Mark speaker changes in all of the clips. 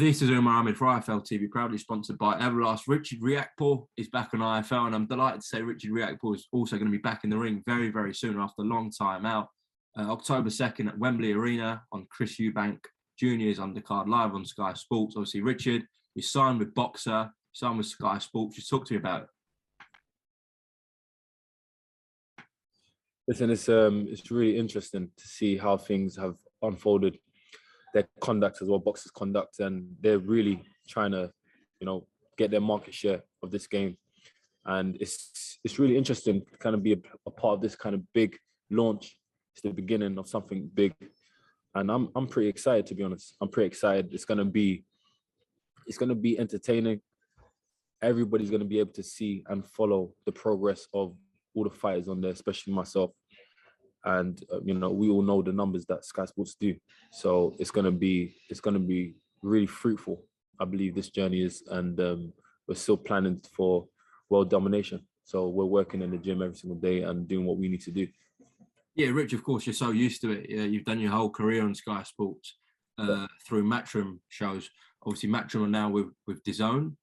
Speaker 1: This is Umar Ahmed for IFL TV, proudly sponsored by Everlast. Richard Riakporhe is back on IFL, and I'm delighted to say Richard Riakporhe is also going to be back in the ring very, very soon after a long time out. October 2nd at Wembley Arena on Chris Eubank Jr.'s undercard, live on Sky Sports. Obviously, Richard, you signed with Boxer, you signed with Sky Sports. Just talk to me about it.
Speaker 2: Listen, it's really interesting to see how things have unfolded. Their conduct as well, Boxer's conduct, and they're really trying to, get their market share of this game. And it's really interesting to kind of be a part of this kind of big launch. It's the beginning of something big, and I'm pretty excited, to be honest. I'm pretty excited. It's gonna be entertaining. Everybody's gonna be able to see and follow the progress of all the fighters on there, especially myself. And we all know the numbers that Sky Sports do, so it's gonna be really fruitful. I believe this journey is, and we're still planning for world domination. So we're working in the gym every single day and doing what we need to do.
Speaker 1: Yeah, Rich, of course, you're so used to it. You've done your whole career on Sky Sports through Matchroom shows. Obviously, Matchroom are now with Dazn.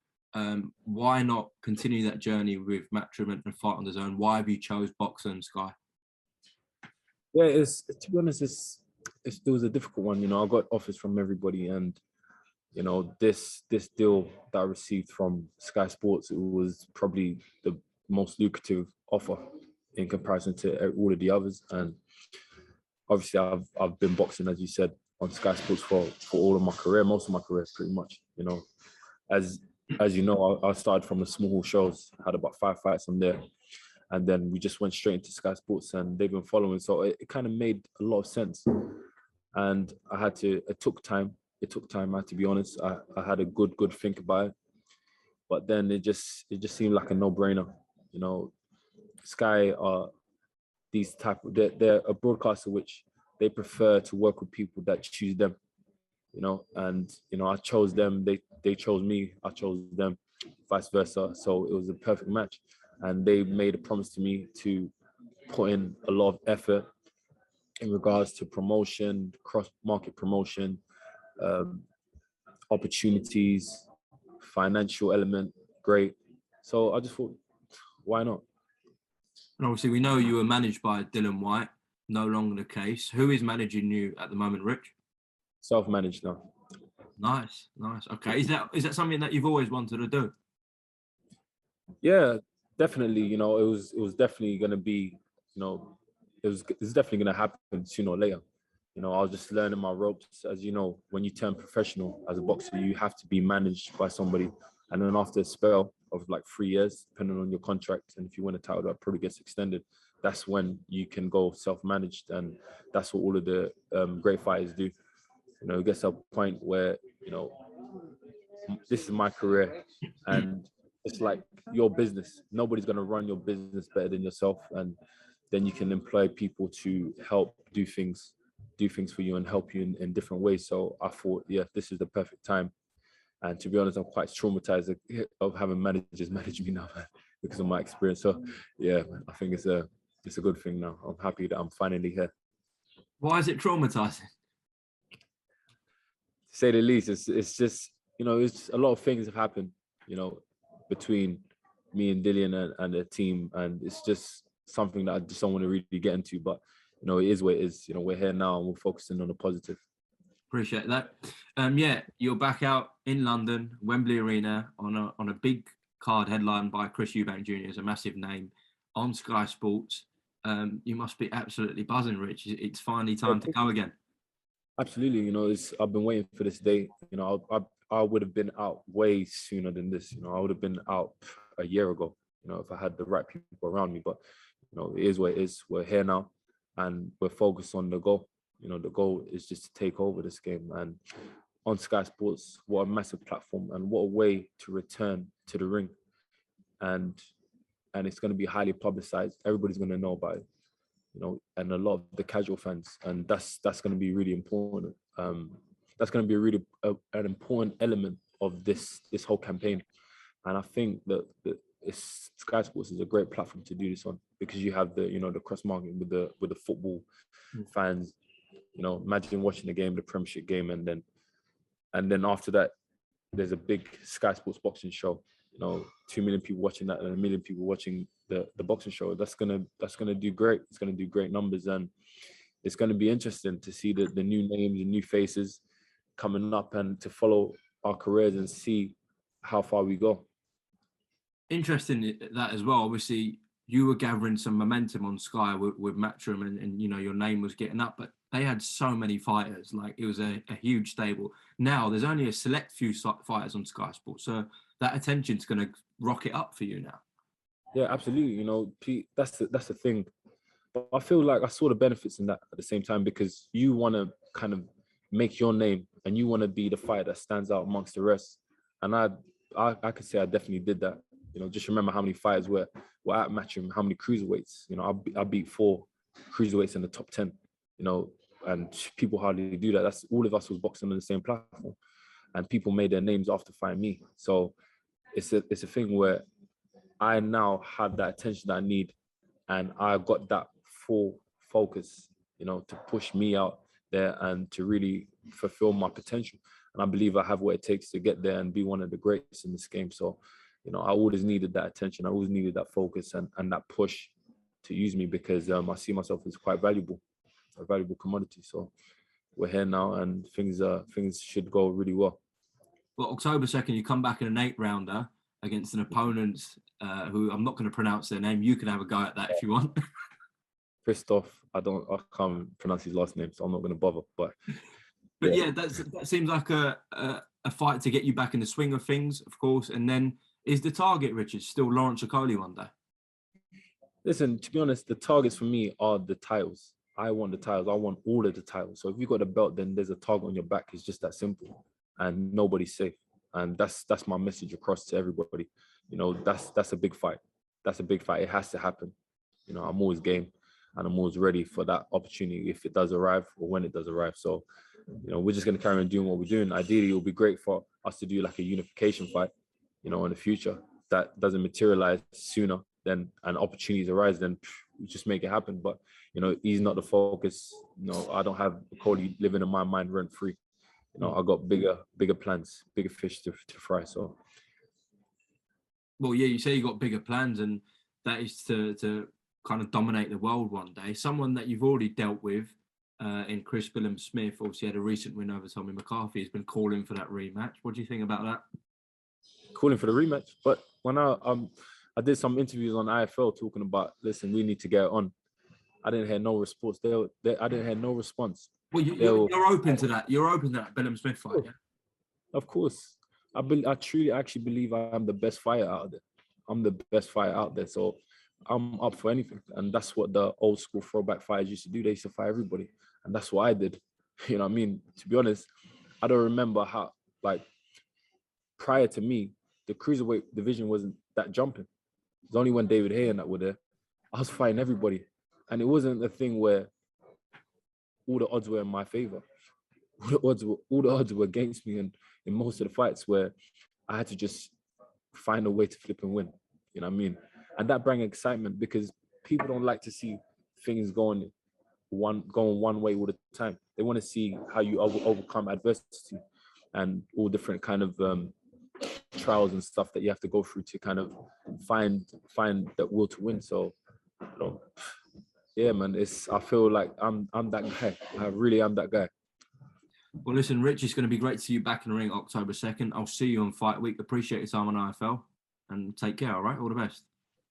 Speaker 1: Why not continue that journey with Matchroom and fight on Dazn? Why have you chose Boxer and Sky?
Speaker 2: Yeah, to be honest, it was a difficult one. I got offers from everybody, and this deal that I received from Sky Sports, it was probably the most lucrative offer in comparison to all of the others. And obviously, I've been boxing, as you said, on Sky Sports for all of my career, most of my career, pretty much. As you know, I started from the small shows, had about 5 fights on there. And then we just went straight into Sky Sports, and they've been following. So it kind of made a lot of sense. And it took time. I have to be honest. I had a good think about it. But then it just seemed like a no-brainer. Sky are they're a broadcaster which they prefer to work with people that choose them. And I chose them, they chose me, I chose them, vice versa. So it was a perfect match. And they made a promise to me to put in a lot of effort in regards to promotion, cross-market promotion, opportunities, financial element, great. So I just thought, why not?
Speaker 1: And obviously, we know you were managed by Dylan White, no longer the case. Who is managing you at the moment, Rich?
Speaker 2: Self-managed now.
Speaker 1: Nice. Okay, is that something that you've always wanted to do?
Speaker 2: Yeah, definitely. It was definitely going to be, it's definitely going to happen sooner or later. I was just learning my ropes. As you know, when you turn professional as a boxer, you have to be managed by somebody. And then after a spell of like 3 years, depending on your contract, and if you win a title, that probably gets extended. That's when you can go self-managed, and that's what all of the great fighters do. It gets to a point where this is my career, and it's like your business. Nobody's going to run your business better than yourself, and then you can employ people to help do things for you and help you in different ways. So I thought, yeah, this is the perfect time. And to be honest, I'm quite traumatized of having managers manage me now because of my experience. So yeah, I think it's a good thing now. I'm happy that I'm finally here.
Speaker 1: Why is it traumatizing?
Speaker 2: To say the least, it's just, it's a lot of things have happened, between me and Dillian and the team, and it's just something that I just don't want to really get into. But it is what it is. We're here now, and we're focusing on the positive.
Speaker 1: Appreciate that. Yeah, you're back out in London, Wembley Arena, on a big card headlined by Chris Eubank Jr. as a massive name on Sky Sports. You must be absolutely buzzing, Rich. It's finally time to go again.
Speaker 2: Absolutely. I've been waiting for this day. I would have been out way sooner than this. I would have been out a year ago, if I had the right people around me. But, it is what it is. We're here now, and we're focused on the goal. The goal is just to take over this game. And on Sky Sports, what a massive platform, and what a way to return to the ring. And it's going to be highly publicized. Everybody's going to know about it, and a lot of the casual fans. And that's going to be really important. That's going to be really an important element of this whole campaign. And I think that Sky Sports is a great platform to do this on, because you have the the cross marketing with the football fans. Imagine watching the game, the Premiership game, and then after that, there's a big Sky Sports boxing show. 2 million people watching that and 1 million people watching the boxing show. That's gonna do great. It's gonna do great numbers, and it's gonna be interesting to see the new names and new faces coming up and to follow our careers and see how far we go.
Speaker 1: Interesting that as well. Obviously, you were gathering some momentum on Sky with Matchroom, and your name was getting up, but they had so many fighters. Like, it was a huge stable. Now there's only a select few fighters on Sky Sports, so that attention's going to rocket up for you now.
Speaker 2: Yeah, absolutely. Pete, that's the thing. But I feel like I saw the benefits in that at the same time, because you want to kind of make your name and you want to be the fighter that stands out amongst the rest. And I could say I definitely did that. Just remember how many fighters were at Matchroom, how many cruiserweights. I beat 4 cruiserweights in the top 10. And people hardly do that. That's all of us was boxing on the same platform, and people made their names after fighting me. So it's a thing where I now have that attention that I need, and I got that full focus, to push me out there and to really fulfill my potential. And I believe I have what it takes to get there and be one of the greats in this game. So, I always needed that attention. I always needed that focus and that push to use me, because I see myself as quite valuable, a valuable commodity. So we're here now, and things should go really well.
Speaker 1: Well, October 2nd, you come back in an 8-rounder against an opponent who I'm not going to pronounce their name. You can have a go at that if you want.
Speaker 2: Christoph, I can't pronounce his last name, so I'm not going to bother. But
Speaker 1: yeah, that seems like a fight to get you back in the swing of things, of course. And then, is the target, Richard, still Lawrence Okoli one day?
Speaker 2: Listen, to be honest, the targets for me are the titles. I want the titles. I want all of the titles. So if you got a belt, then there's a target on your back. It's just that simple, and nobody's safe. And that's my message across to everybody. That's a big fight. That's a big fight. It has to happen. I'm always game, and I'm always ready for that opportunity if it does arrive or when it does arrive. So, we're just going to carry on doing what we're doing. Ideally, it will be great for us to do like a unification fight, in the future. That doesn't materialize sooner than and opportunities arise, then we just make it happen. But, he's not the focus. I don't have Cody living in my mind rent free. I got bigger plans, bigger fish to fry. So,
Speaker 1: well, yeah, you say you got bigger plans, and that is to kind of dominate the world one day. Someone that you've already dealt with in Chris Smith, obviously had a recent win over Tommy McCarthy, has been calling for that rematch. What do you think about that?
Speaker 2: Calling for the rematch, but when I did some interviews on IFL talking about, listen, we need to get on. I didn't hear no response. I didn't hear no response.
Speaker 1: Well, you're open to that. You're open to that Bellum Smith fight, yeah?
Speaker 2: Of course. I truly actually believe I'm the best fighter out there. I'm the best fighter out there. So I'm up for anything. And that's what the old school throwback fighters used to do. They used to fight everybody. And that's what I did. You know what I mean? To be honest, I don't remember how, like, prior to me, the cruiserweight division wasn't that jumping. It was only when David Hay and that were there. I was fighting everybody. And it wasn't a thing where all the odds were in my favor. All the odds were against me, and in most of the fights where I had to just find a way to flip and win. You know what I mean? And that brought excitement, because people don't like to see things going one way all the time. They want to see how you overcome adversity and all different kind of trials and stuff that you have to go through to kind of find that will to win. So, yeah, man, I feel like I'm that guy. I really am that guy.
Speaker 1: Well, listen, Rich, it's going to be great to see you back in the ring October 2nd. I'll see you on Fight Week. Appreciate your time on IFL, and take care, all right? All the best.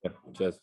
Speaker 2: Yeah, cheers.